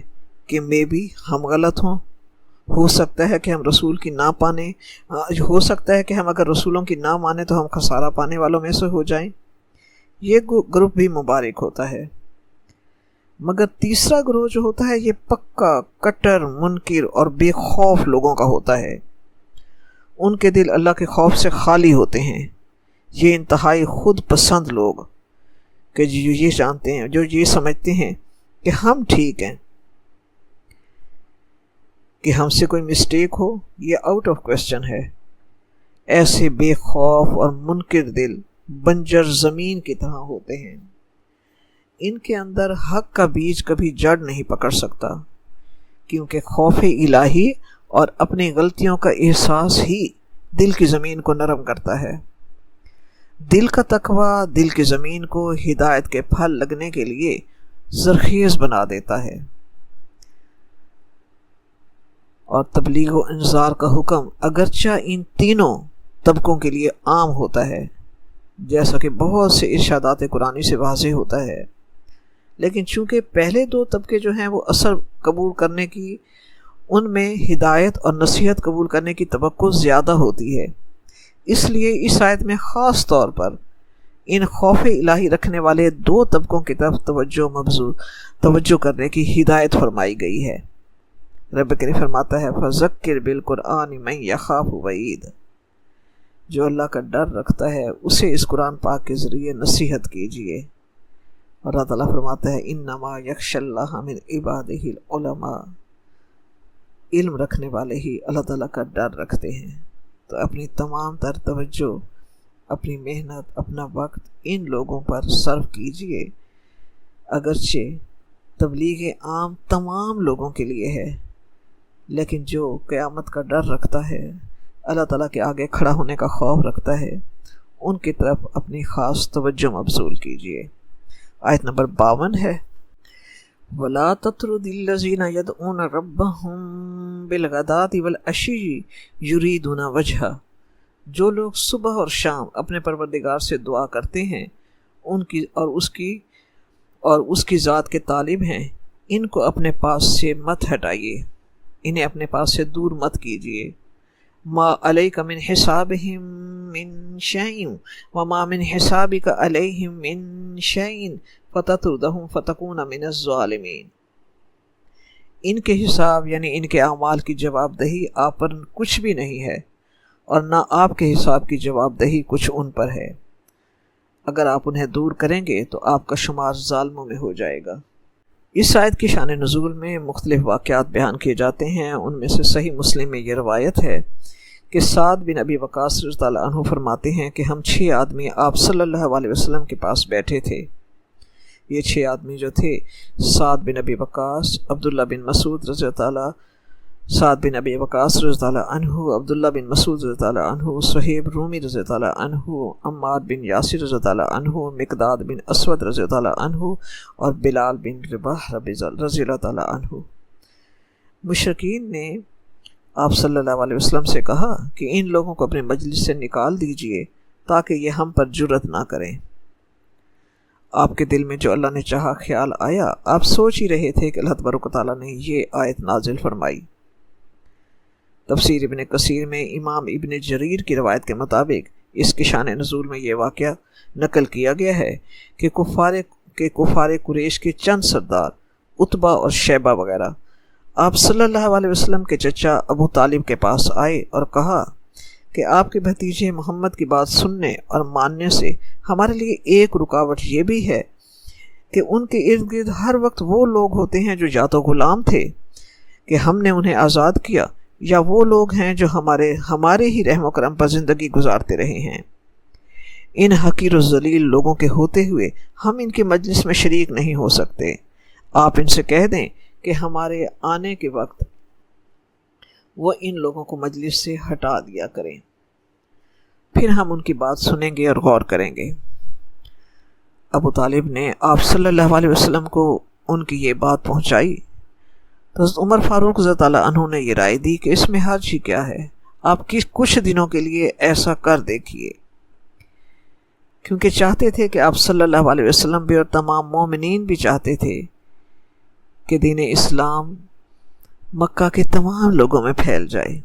کہ میں بھی ہم غلط ہوں، ہو سکتا ہے کہ ہم رسول کی نہ پانے، ہو سکتا ہے کہ ہم اگر رسولوں کی نہ مانیں تو ہم خسارہ پانے والوں میں سے ہو جائیں۔ یہ گروپ بھی مبارک ہوتا ہے۔ مگر تیسرا گروہ جو ہوتا ہے یہ پکا کٹر منکر اور بے خوف لوگوں کا ہوتا ہے۔ ان کے دل اللہ کے خوف سے خالی ہوتے ہیں۔ یہ انتہائی خود پسند لوگ کہ جو یہ جانتے ہیں، جو یہ سمجھتے ہیں کہ ہم ٹھیک ہیں، کہ ہم سے کوئی مسٹیک ہو یہ آؤٹ آف کویسچن ہے۔ ایسے بے خوف اور منکر دل بنجر زمین کی طرح ہوتے ہیں۔ ان کے اندر حق کا بیج کبھی جڑ نہیں پکڑ سکتا، کیونکہ خوف الہی اور اپنی غلطیوں کا احساس ہی دل کی زمین کو نرم کرتا ہے۔ دل کا تقویٰ دل کی زمین کو ہدایت کے پھل لگنے کے لیے زرخیز بنا دیتا ہے۔ اور تبلیغ و انذار کا حکم اگرچہ ان تینوں طبقوں کے لیے عام ہوتا ہے، جیسا کہ بہت سے ارشادات قرآنی سے واضح ہوتا ہے، لیکن چونکہ پہلے دو طبقے جو ہیں وہ اثر قبول کرنے کی، ان میں ہدایت اور نصیحت قبول کرنے کی توقع زیادہ ہوتی ہے، اس لیے اس آیت میں خاص طور پر ان خوف الہی رکھنے والے دو طبقوں کی طرف توجہ کرنے کی ہدایت فرمائی گئی ہے۔ رب کریم فرماتا ہے فَذَكِّرْ بِالْقُرْآنِ مَن يَخَافُ وَعِيدٍ، جو اللہ کا ڈر رکھتا ہے اسے اس قرآن پاک کے ذریعے نصیحت کیجیے۔ اور اللہ تعالیٰ فرماتا ہے انما یخشی اللہ من عبادہ العلماء، علم رکھنے والے ہی اللہ تعالیٰ کا ڈر رکھتے ہیں۔ تو اپنی تمام تر توجہ، اپنی محنت، اپنا وقت ان لوگوں پر صرف کیجیے۔ اگرچہ تبلیغ عام تمام لوگوں کے لیے ہے، لیکن جو قیامت کا ڈر رکھتا ہے، اللہ تعالیٰ کے آگے کھڑا ہونے کا خوف رکھتا ہے، ان کی طرف اپنی خاص توجہ مبذول کیجیے۔ آیت نمبر 52 ہے وَلَا تَطْرُدِ الَّذِينَ يَدْعُونَ رَبَّهُمْ بِالْغَدَاةِ وَالْعَشِيِّ يُرِيدُونَ وَجْهَهُ، جو لوگ صبح اور شام اپنے پروردگار سے دعا کرتے ہیں ان کی اور اس کی ذات کے طالب ہیں، ان کو اپنے پاس سے مت ہٹائیے، انہیں اپنے پاس سے دور مت کیجیے۔ ما علیک من حسابہم من شیء وما من حسابک علیہم من شیء فتطردہم فتکون من الظالمین، ان کے حساب یعنی ان کے اعمال کی جواب دہی آپ پر کچھ بھی نہیں ہے، اور نہ آپ کے حساب کی جواب دہی کچھ ان پر ہے۔ اگر آپ انہیں دور کریں گے تو آپ کا شمار ظالموں میں ہو جائے گا۔ اس آیت کی شان نزول میں مختلف واقعات بیان کیے جاتے ہیں۔ ان میں سے صحیح مسلم میں یہ روایت ہے کہ سعد بن ابی وقاص رضی اللہ عنہ فرماتے ہیں کہ ہم 6 آدمی آپ صلی اللہ علیہ وسلم کے پاس بیٹھے تھے۔ یہ 6 آدمی جو تھے سعد بن ابی وقاص، عبداللہ بن مسعود رضی اللہ، سعد بن ابی وقاص رضی اللہ عنہ، عبداللہ بن مسعود رضی اللہ عنہ، صہیب رومی رضی اللہ عنہ، عمار بن یاسر رضی اللہ عنہ، مقداد بن اسود رضی اللہ عنہ، اور بلال بن رباح رضی اللہ عنہ۔ مشرکین نے آپ صلی اللہ علیہ وسلم سے کہا کہ ان لوگوں کو اپنے مجلس سے نکال دیجئے تاکہ یہ ہم پر جرأت نہ کریں۔ آپ کے دل میں جو اللہ نے چاہا خیال آیا، آپ سوچ ہی رہے تھے کہ اللہ تبارک و تعالیٰ نے یہ آیت نازل فرمائی۔ تفسیر ابن کثیر میں امام ابن جریر کی روایت کے مطابق اس کی شان نزول میں یہ واقعہ نقل کیا گیا ہے کہ کفار قریش کے چند سردار عتبہ اور شیبہ وغیرہ آپ صلی اللہ علیہ وسلم کے چچا ابو طالب کے پاس آئے اور کہا کہ آپ کے بھتیجے محمد کی بات سننے اور ماننے سے ہمارے لیے ایک رکاوٹ یہ بھی ہے کہ ان کے ارد گرد ہر وقت وہ لوگ ہوتے ہیں جو یا تو غلام تھے کہ ہم نے انہیں آزاد کیا، یا وہ لوگ ہیں جو ہمارے ہی رحم و کرم پر زندگی گزارتے رہے ہیں۔ ان حقیر و ذلیل لوگوں کے ہوتے ہوئے ہم ان کی مجلس میں شریک نہیں ہو سکتے۔ آپ ان سے کہہ دیں کہ ہمارے آنے کے وقت وہ ان لوگوں کو مجلس سے ہٹا دیا کریں، پھر ہم ان کی بات سنیں گے اور غور کریں گے۔ ابو طالب نے آپ صلی اللہ علیہ وسلم کو ان کی یہ بات پہنچائی تو حضرت عمر فاروق رضی اللہ عنہ نے یہ رائے دی کہ اس میں حرج ہی کیا ہے، آپ کچھ دنوں کے لیے ایسا کر دیکھیے، کیونکہ چاہتے تھے کہ آپ صلی اللہ علیہ وسلم بھی اور تمام مومنین بھی چاہتے تھے کہ دین اسلام مکہ کے تمام لوگوں میں پھیل جائے۔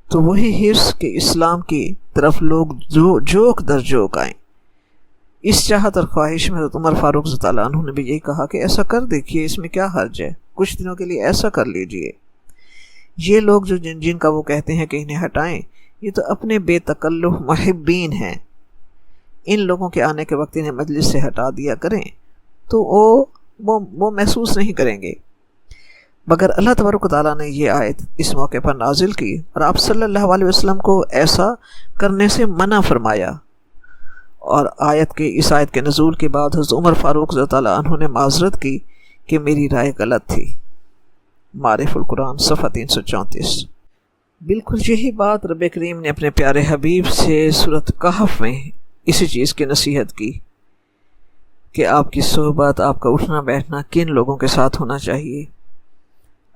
تو وہی حرص کہ اسلام کی طرف لوگ جوک در جوک آئیں، اس چاہت اور خواہش میں حضرت عمر فاروق رضی اللہ عنہ نے بھی یہی کہا کہ ایسا کر دیکھیے، اس میں کیا حرج ہے، کچھ دنوں کے لیے ایسا کر لیجئے۔ یہ لوگ جو جن کا وہ کہتے ہیں کہ انہیں ہٹائیں، یہ تو اپنے بے تکلف محبین ہیں، ان لوگوں کے آنے کے وقت انہیں مجلس سے ہٹا دیا کریں تو وہ محسوس نہیں کریں گے۔ مگر اللہ تبارک و تعالیٰ نے یہ آیت اس موقع پر نازل کی اور آپ صلی اللہ علیہ وسلم کو ایسا کرنے سے منع فرمایا، اور اس آیت کے نزول کے بعد حضرت عمر فاروق رضی اللہ عنہ نے معذرت کی کہ میری رائے غلط تھی۔ معارف القرآن صفحہ 334۔ بالکل یہی بات رب کریم نے اپنے پیارے حبیب سے سورۃ کہف میں اسی چیز کی نصیحت کی کہ آپ کی صحبت، آپ کا اٹھنا بیٹھنا کن لوگوں کے ساتھ ہونا چاہیے۔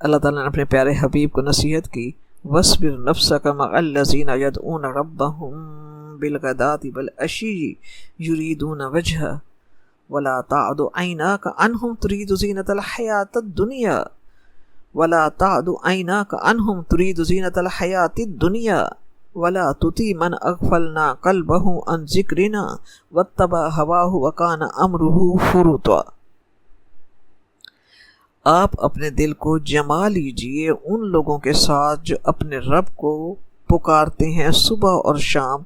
اللہ تعالیٰ نے اپنے پیارے حبیب کو نصیحت کی، وَاصْبِرْ نَفْسَكَ مَعَ الَّذِينَ يَدْعُونَ رَبَّهُمْ بِالْغَدَاةِ وَالْعَشِيِّ يُرِيدُونَ وَجْهَهُ وَلَا تَعْدُ عَيْنَاكَ عَنْهُمْ تُرِيدُ زِينَةَ الْحَيَاةِ الدُّنْيَا وَلَا تُطِعْ مَنْ أَغْفَلْنَا قَلْبَهُ عَنْ ذِكْرِنَا وَاتَّبَعَ هَوَاهُ وَكَانَ أَمْرُهُ فُرُطًا۔ آپ اپنے دل کو جما لیجئے ان لوگوں کے ساتھ جو اپنے رب کو پکارتے ہیں صبح اور شام،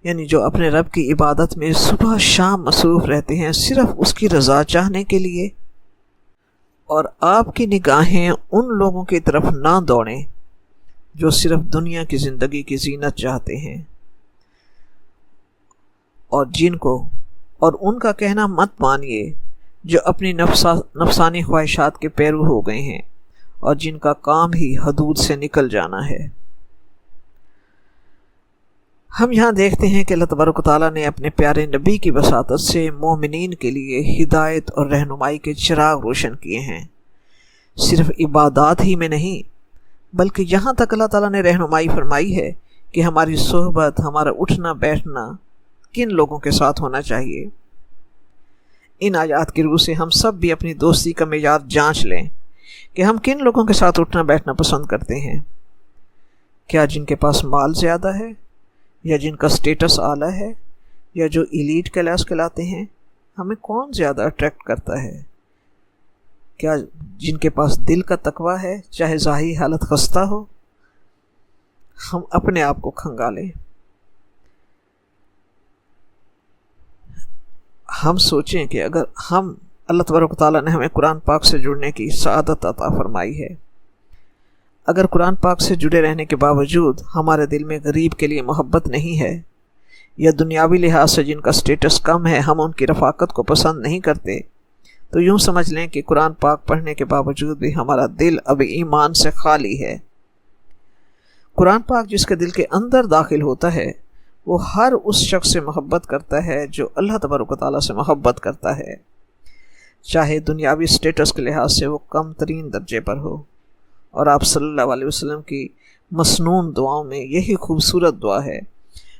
یعنی جو اپنے رب کی عبادت میں صبح شام مصروف رہتے ہیں صرف اس کی رضا چاہنے کے لیے، اور آپ کی نگاہیں ان لوگوں کی طرف نہ دوڑیں جو صرف دنیا کی زندگی کی زینت چاہتے ہیں، اور ان کا کہنا مت مانیے جو اپنی نفسانی خواہشات کے پیرو ہو گئے ہیں اور جن کا کام ہی حدود سے نکل جانا ہے۔ ہم یہاں دیکھتے ہیں کہ اللہ تبارک و تعالیٰ نے اپنے پیارے نبی کی وساطت سے مومنین کے لیے ہدایت اور رہنمائی کے چراغ روشن کیے ہیں، صرف عبادات ہی میں نہیں بلکہ یہاں تک اللہ تعالیٰ نے رہنمائی فرمائی ہے کہ ہماری صحبت، ہمارا اٹھنا بیٹھنا کن لوگوں کے ساتھ ہونا چاہیے۔ ان آیات کی روح سے ہم سب بھی اپنی دوستی کا معیار جانچ لیں کہ ہم کن لوگوں کے ساتھ اٹھنا بیٹھنا پسند کرتے ہیں۔ کیا جن کے پاس مال زیادہ ہے، یا جن کا سٹیٹس اعلیٰ ہے، یا جو ایلیٹ کلاس کہلاتے ہیں، ہمیں کون زیادہ اٹریکٹ کرتا ہے؟ کیا جن کے پاس دل کا تقویٰ ہے چاہے ظاہری حالت خستہ ہو؟ ہم اپنے آپ کو کھنگالیں۔ ہم سوچیں کہ اگر اللہ تبارک و تعالیٰ نے ہمیں قرآن پاک سے جڑنے کی سعادت عطا فرمائی ہے، اگر قرآن پاک سے جڑے رہنے کے باوجود ہمارے دل میں غریب کے لیے محبت نہیں ہے، یا دنیاوی لحاظ سے جن کا سٹیٹس کم ہے ہم ان کی رفاقت کو پسند نہیں کرتے، تو یوں سمجھ لیں کہ قرآن پاک پڑھنے کے باوجود بھی ہمارا دل اب ایمان سے خالی ہے۔ قرآن پاک جس کے دل کے اندر داخل ہوتا ہے وہ ہر اس شخص سے محبت کرتا ہے جو اللہ تبارک و تعالیٰ سے محبت کرتا ہے، چاہے دنیاوی سٹیٹس کے لحاظ سے وہ کم ترین درجے پر ہو۔ اور آپ صلی اللہ علیہ وسلم کی مسنون دعاؤں میں یہی خوبصورت دعا ہے،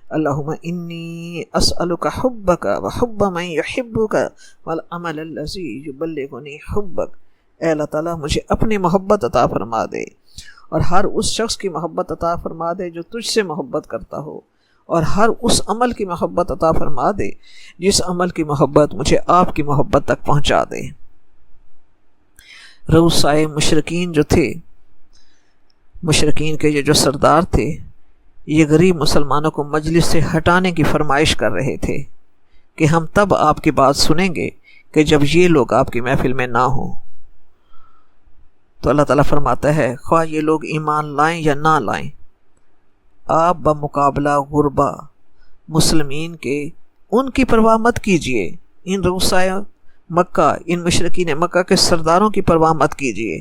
اللہم انی اسألک حبک وحب من یحبک والعمل الذی یبلغنی حبک۔ اے اللہ تعالیٰ مجھے اپنی محبت عطا فرما دے، اور ہر اس شخص کی محبت عطا فرما دے جو تجھ سے محبت کرتا ہو، اور ہر اس عمل کی محبت عطا فرما دے جس عمل کی محبت مجھے آپ کی محبت تک پہنچا دے۔ رؤسائے مشرکین جو تھے، مشرکین کے یہ جو سردار تھے، یہ غریب مسلمانوں کو مجلس سے ہٹانے کی فرمائش کر رہے تھے کہ ہم تب آپ کی بات سنیں گے کہ جب یہ لوگ آپ کی محفل میں نہ ہوں۔ تو اللہ تعالیٰ فرماتا ہے خواہ یہ لوگ ایمان لائیں یا نہ لائیں، آپ بمقابلہ غربا مسلمین کے ان کی پرواہ مت کیجئے، ان رؤسائے مکہ، ان مشرکین مکہ کے سرداروں کی پرواہ مت کیجئے،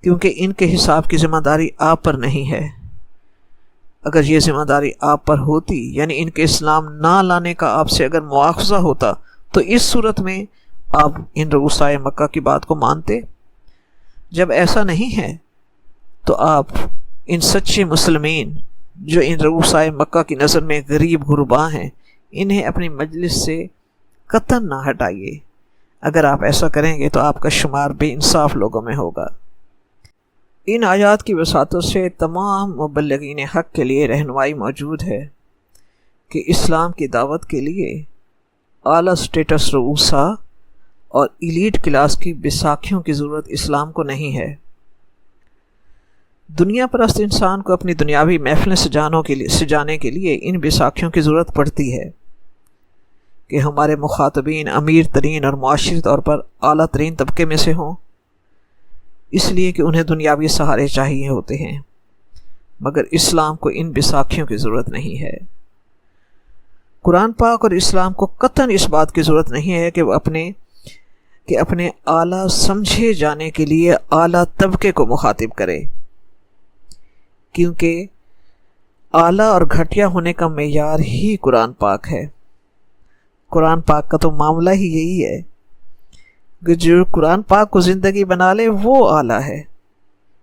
کیونکہ ان کے حساب کی ذمہ داری آپ پر نہیں ہے۔ اگر یہ ذمہ داری آپ پر ہوتی، یعنی ان کے اسلام نہ لانے کا آپ سے اگر مواخذہ ہوتا، تو اس صورت میں آپ ان رؤسائے مکہ کی بات کو مانتے۔ جب ایسا نہیں ہے تو آپ ان سچے مسلمین جو ان رؤسائے مکہ کی نظر میں غریب غربا ہیں، انہیں اپنی مجلس سے قطعاً نہ ہٹائیے۔ اگر آپ ایسا کریں گے تو آپ کا شمار بے انصاف لوگوں میں ہوگا۔ ان آیات کی وسعتوں سے تمام مبلغین حق کے لیے رہنمائی موجود ہے کہ اسلام کی دعوت کے لیے اعلیٰ سٹیٹس رؤسا اور ایلیٹ کلاس کی بیساکھیوں کی ضرورت اسلام کو نہیں ہے۔ دنیا پرست انسان کو اپنی دنیاوی محفلیں سجانے کے لیے ان بیساکھیوں کی ضرورت پڑتی ہے کہ ہمارے مخاطبین امیر ترین اور معاشرتی طور پر اعلیٰ ترین طبقے میں سے ہوں، اس لیے کہ انہیں دنیاوی سہارے چاہیے ہوتے ہیں، مگر اسلام کو ان بیساکھیوں کی ضرورت نہیں ہے۔ قرآن پاک اور اسلام کو قطعاً اس بات کی ضرورت نہیں ہے کہ وہ اپنے اعلیٰ سمجھے جانے کے لیے اعلیٰ طبقے کو مخاطب کرے، کیونکہ اعلیٰ اور گھٹیا ہونے کا معیار ہی قرآن پاک ہے۔ قرآن پاک کا تو معاملہ ہی یہی ہے کہ جو قرآن پاک کو زندگی بنا لے وہ اعلیٰ ہے۔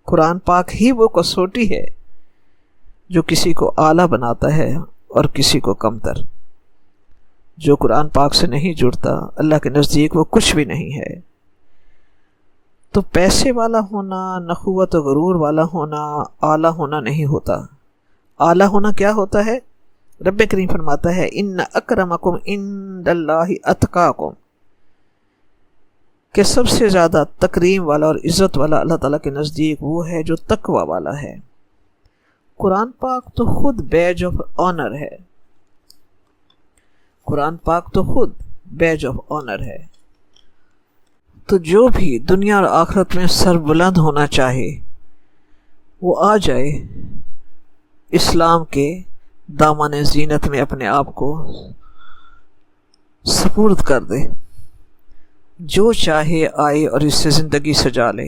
قرآن پاک ہی وہ کسوٹی ہے جو کسی کو اعلیٰ بناتا ہے اور کسی کو کمتر۔ جو قرآن پاک سے نہیں جڑتا، اللہ کے نزدیک وہ کچھ بھی نہیں ہے۔ تو پیسے والا ہونا، نخوت و غرور والا ہونا اعلیٰ ہونا نہیں ہوتا۔ اعلیٰ ہونا کیا ہوتا ہے؟ رب کریم فرماتا ہے ان اکرمکم عند اللہ اتقاکم، کہ سب سے زیادہ تکریم والا اور عزت والا اللہ تعالیٰ کے نزدیک وہ ہے جو تقوی والا ہے۔ قرآن پاک تو خود بیج آف آنر ہے، قرآن پاک تو خود بیج آف آنر ہے۔ تو جو بھی دنیا اور آخرت میں سربلند ہونا چاہے وہ آ جائے، اسلام کے دامن زینت میں اپنے آپ کو سپرد کر دے، جو چاہے آئے اور اس سے زندگی سجا لے۔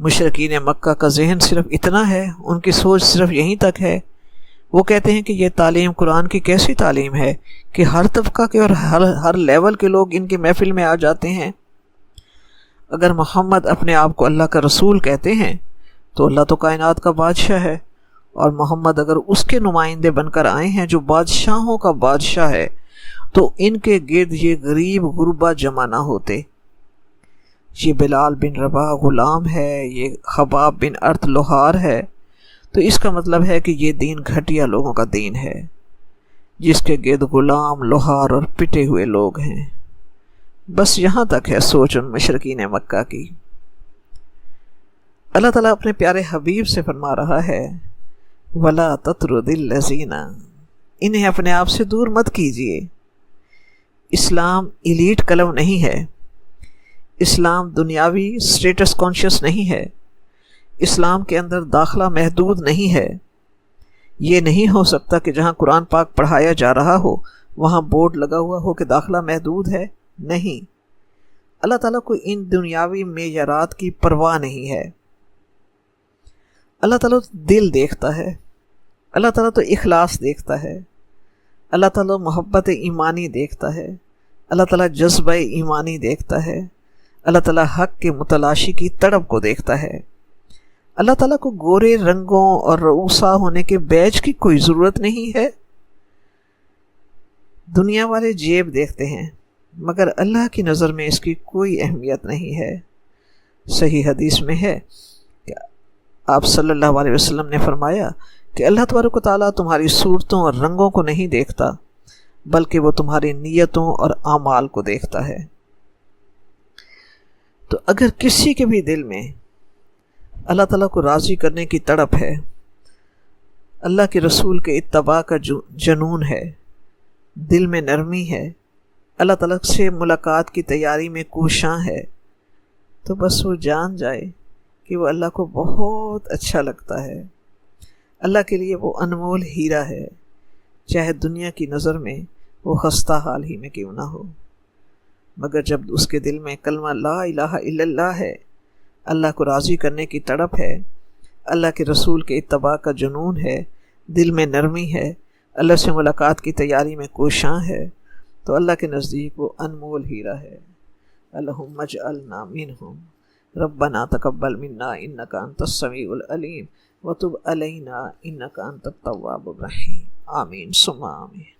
مشرکین مکہ کا ذہن صرف اتنا ہے، ان کی سوچ صرف یہیں تک ہے۔ وہ کہتے ہیں کہ یہ تعلیم قرآن کی کیسی تعلیم ہے کہ ہر طبقہ کے اور ہر لیول کے لوگ ان کی محفل میں آ جاتے ہیں۔ اگر محمد اپنے آپ کو اللہ کا رسول کہتے ہیں تو اللہ تو کائنات کا بادشاہ ہے، اور محمد اگر اس کے نمائندے بن کر آئے ہیں جو بادشاہوں کا بادشاہ ہے، تو ان کے گرد یہ غریب غربا جمع نہ ہوتے۔ یہ بلال بن رباح غلام ہے، یہ خباب بن ارت لوہار ہے، تو اس کا مطلب ہے کہ یہ دین گھٹیا لوگوں کا دین ہے، جس کے گرد غلام، لوہار اور پٹے ہوئے لوگ ہیں۔ بس یہاں تک ہے سوچ ان مشرکین مکہ کی۔ اللہ تعالیٰ اپنے پیارے حبیب سے فرما رہا ہے وَلَا تَطْرُدِ الَّذِينَ، انہیں اپنے آپ سے دور مت کیجیے۔ اسلام ایلیٹ کلم نہیں ہے، اسلام دنیاوی سٹیٹس کانشیس نہیں ہے، اسلام کے اندر داخلہ محدود نہیں ہے۔ یہ نہیں ہو سکتا کہ جہاں قرآن پاک پڑھایا جا رہا ہو وہاں بورڈ لگا ہوا ہو کہ داخلہ محدود ہے۔ نہیں، اللہ تعالیٰ کو ان دنیاوی معیارات کی پرواہ نہیں ہے۔ اللہ تعالیٰ تو دل دیکھتا ہے، اللہ تعالیٰ تو اخلاص دیکھتا ہے، اللہ تعالیٰ محبت ایمانی دیکھتا ہے، اللہ تعالیٰ جذبہ ایمانی دیکھتا ہے، اللہ تعالیٰ حق کے متلاشی کی تڑپ کو دیکھتا ہے۔ اللہ تعالیٰ کو گورے رنگوں اور رؤوسا ہونے کے بیج کی کوئی ضرورت نہیں ہے۔ دنیا والے جیب دیکھتے ہیں، مگر اللہ کی نظر میں اس کی کوئی اہمیت نہیں ہے۔ صحیح حدیث میں ہے کہ آپ صلی اللہ علیہ وسلم نے فرمایا کہ اللہ تبارک و تعالیٰ تمہاری صورتوں اور رنگوں کو نہیں دیکھتا، بلکہ وہ تمہاری نیتوں اور اعمال کو دیکھتا ہے۔ تو اگر کسی کے بھی دل میں اللہ تعالیٰ کو راضی کرنے کی تڑپ ہے، اللہ کے رسول کے اتباع کا جنون ہے، دل میں نرمی ہے، اللہ تعالیٰ سے ملاقات کی تیاری میں کوشاں ہے، تو بس وہ جان جائے کہ وہ اللہ کو بہت اچھا لگتا ہے، اللہ کے لیے وہ انمول ہیرا ہے، چاہے دنیا کی نظر میں وہ خستہ حال ہی میں کیوں نہ ہو، مگر جب اس کے دل میں کلمہ لا الہ الا اللہ ہے، اللہ کو راضی کرنے کی تڑپ ہے، اللہ کے رسول کے اتباع کا جنون ہے، دل میں نرمی ہے، اللہ سے ملاقات کی تیاری میں کوشاں ہے، تو اللہ کے نزدیک وہ انمول ہیرا ہے۔ اللہم اجعلنا منہم، ربنا تقبل منا انک انت السمیع العلیم وتب علینا انک انت التواب الرحیم، آمین ثم آمین۔